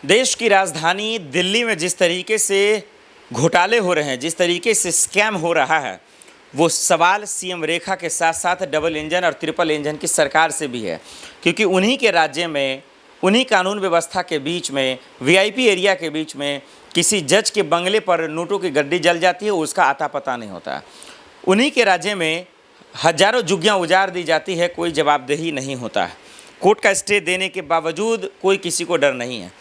देश की राजधानी दिल्ली में जिस तरीके से घोटाले हो रहे हैं, जिस तरीके से स्कैम हो रहा है, वो सवाल सीएम रेखा के साथ साथ डबल इंजन और ट्रिपल इंजन की सरकार से भी है। क्योंकि उन्हीं के राज्य में, उन्हीं कानून व्यवस्था के बीच में, वीआईपी एरिया के बीच में किसी जज के बंगले पर नोटों की गड्डी जल जाती है, उसका आता पता नहीं होता। उन्हीं के राज्य में हजारों झुग्गियाँ उजाड़ दी जाती है, कोई जवाबदेही नहीं होता है। कोर्ट का स्टे देने के बावजूद कोई किसी को डर नहीं है।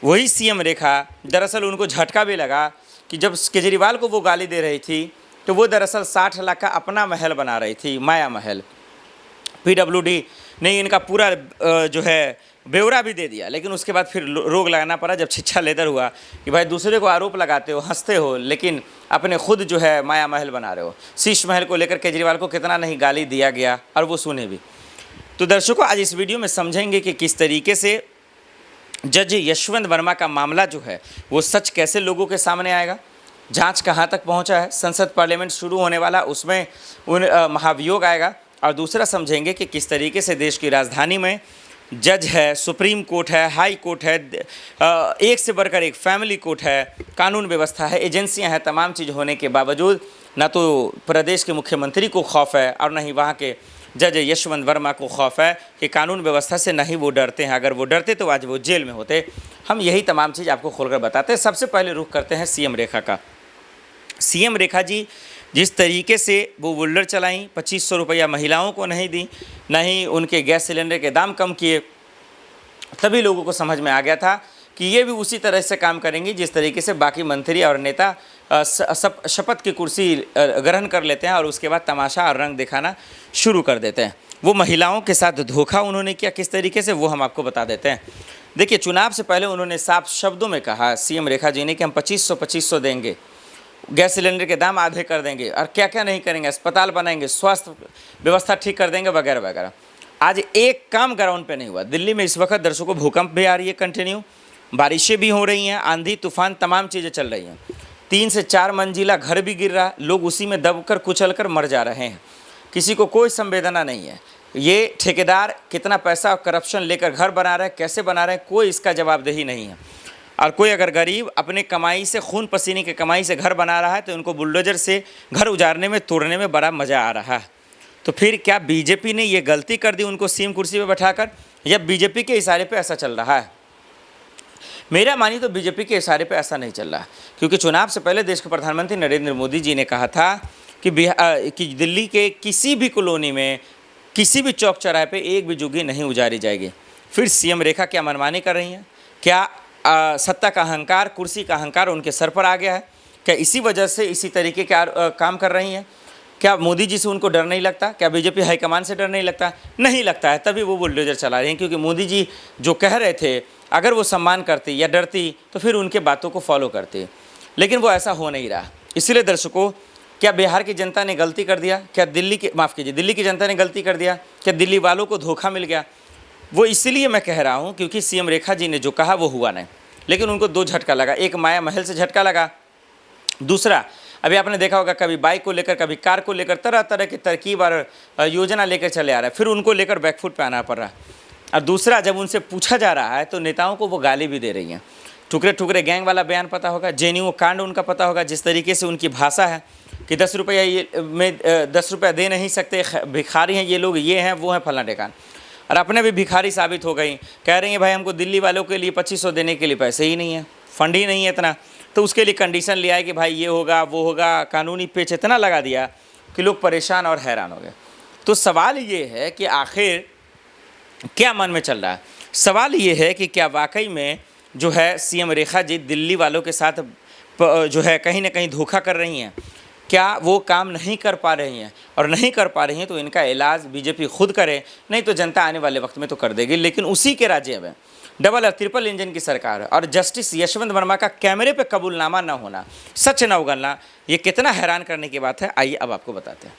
वही सीएम रेखा, दरअसल उनको झटका भी लगा कि जब केजरीवाल को वो गाली दे रही थी तो वो दरअसल 60 लाख का अपना महल बना रही थी, माया महल। पीडब्ल्यूडी ने इनका पूरा जो है ब्यौरा भी दे दिया, लेकिन उसके बाद फिर रोक लगाना पड़ा जब छिछा लेदर हुआ कि भाई दूसरे को आरोप लगाते हो, हंसते हो, लेकिन अपने खुद जो है माया महल बना रहे हो। शीश महल को लेकर केजरीवाल को कितना नहीं गाली दिया गया और वो सुने भी। तो दर्शकों, आज इस वीडियो में समझेंगे कि किस तरीके से जज यशवंत वर्मा का मामला जो है वो सच कैसे लोगों के सामने आएगा, जांच कहां तक पहुंचा है, संसद पार्लियामेंट शुरू होने वाला उसमें महाभियोग आएगा, और दूसरा समझेंगे कि किस तरीके से देश की राजधानी में जज है, सुप्रीम कोर्ट है, हाई कोर्ट है, एक से बढ़कर एक फैमिली कोर्ट है, कानून व्यवस्था है, एजेंसियां हैं, तमाम चीज़ होने के बावजूद ना तो प्रदेश के मुख्यमंत्री को खौफ है और न ही वहाँ के जज यशवंत वर्मा को खौफ है कि कानून व्यवस्था से नहीं वो डरते हैं। अगर वो डरते तो आज वो जेल में होते। हम यही तमाम चीज़ आपको खोलकर बताते हैं। सबसे पहले रुख करते हैं सीएम रेखा का। सीएम रेखा जी जिस तरीके से वो बुल्डर चलाई, 2500 रुपया महिलाओं को नहीं दी, न ही उनके गैस सिलेंडर के दाम कम किए, तभी लोगों को समझ में आ गया था कि ये भी उसी तरह से काम करेंगी जिस तरीके से बाकी मंत्री और नेता शपथ की कुर्सी ग्रहण कर लेते हैं और उसके बाद तमाशा और रंग दिखाना शुरू कर देते हैं। वो महिलाओं के साथ धोखा उन्होंने किया किस तरीके से, वो हम आपको बता देते हैं। देखिए, चुनाव से पहले उन्होंने साफ शब्दों में कहा सीएम रेखा जी ने कि हम 2500 देंगे, गैस सिलेंडर के दाम आधे कर देंगे और क्या क्या नहीं करेंगे, अस्पताल बनाएंगे, स्वास्थ्य व्यवस्था ठीक कर देंगे, वगैरह वगैरह। आज एक काम ग्राउंड पे नहीं हुआ। दिल्ली में इस वक्त दर्शकों भूकंप भी आ रही है कंटिन्यू, बारिशें भी हो रही हैं, आंधी तूफान तमाम चीज़ें चल रही हैं। 3 से 4 मंजिला घर भी गिर रहा, लोग उसी में दबकर कुचलकर मर जा रहे हैं। किसी को कोई संवेदना नहीं है। ये ठेकेदार कितना पैसा और करप्शन लेकर घर बना रहे हैं, कैसे बना रहे हैं, कोई इसका जवाबदेही नहीं है। और कोई अगर गरीब अपने कमाई से, खून पसीने की कमाई से घर बना रहा है तो उनको बुलडोजर से घर उजाड़ने में, तोड़ने में बड़ा मज़ा आ रहा है। तो फिर क्या बीजेपी ने ये गलती कर दी उनको सीएम कुर्सी पर बैठाकर, या बीजेपी के इशारे पे ऐसा चल रहा है? मेरा मानी तो बीजेपी के इशारे पे ऐसा नहीं चल रहा है, क्योंकि चुनाव से पहले देश के प्रधानमंत्री नरेंद्र मोदी जी ने कहा था कि दिल्ली के किसी भी कॉलोनी में, किसी भी चौक चौराहे पे एक भी झुग्गी नहीं उजाड़ी जाएगी। फिर सीएम रेखा क्या मनमानी कर रही हैं? क्या सत्ता का अहंकार, कुर्सी का अहंकार उनके सर पर आ गया है? क्या इसी वजह से इसी तरीके के काम कर रही हैं? क्या मोदी जी से उनको डर नहीं लगता? क्या बीजेपी हाईकमान से डर नहीं लगता? नहीं लगता है, तभी वो बुलडोजर चला रही हैं। क्योंकि मोदी जी जो कह रहे थे, अगर वो सम्मान करती या डरती तो फिर उनके बातों को फॉलो करती, लेकिन वो ऐसा हो नहीं रहा। इसलिए दर्शकों, क्या बिहार की जनता ने गलती कर दिया? क्या दिल्ली की जनता ने गलती कर दिया? क्या दिल्ली वालों को धोखा मिल गया? वो इसलिए मैं कह रहा हूँ क्योंकि सीएम रेखा जी ने जो कहा वो हुआ नहीं, लेकिन उनको 2 झटका लगा। एक माया महल से झटका लगा, दूसरा अभी आपने देखा होगा कभी बाइक को लेकर, कभी कार को लेकर तरह तरह की तरकीब और योजना लेकर चले आ रहा है, फिर उनको लेकर बैकफुट पे आना पड़ रहा है। और दूसरा, जब उनसे पूछा जा रहा है तो नेताओं को वो गाली भी दे रही हैं। टुकड़े टुकड़े गैंग वाला बयान पता होगा, जेएनयू कांड उनका पता होगा, जिस तरीके से उनकी भाषा है कि 10 रुपया में 10 रुपया दे नहीं सकते, भिखारी हैं ये लोग, ये हैं वो हैं, फलाना ढेकान। और अपने भी भिखारी साबित हो गई, कह रही हैं भाई हमको दिल्ली वालों के लिए 2500 देने के लिए पैसे ही नहीं है, फंड ही नहीं है इतना। तो उसके लिए कंडीशन लिया है कि भाई ये होगा वो होगा, कानूनी पेच इतना लगा दिया कि लोग परेशान और हैरान हो गए। तो सवाल ये है कि आखिर क्या मन में चल रहा है? सवाल ये है कि क्या वाकई में जो है सीएम रेखा जी दिल्ली वालों के साथ जो है कहीं ना कहीं धोखा कर रही हैं? क्या वो काम नहीं कर पा रही हैं? और नहीं कर पा रही हैं तो इनका इलाज बीजेपी खुद करे, नहीं तो जनता आने वाले वक्त में तो कर देगी। लेकिन उसी के राज्य में डबल और ट्रिपल इंजन की सरकार और जस्टिस यशवंत वर्मा का कैमरे पे कबूलनामा न होना, सच न उगलना, ये कितना हैरान करने की बात है, आइए अब आपको बताते हैं।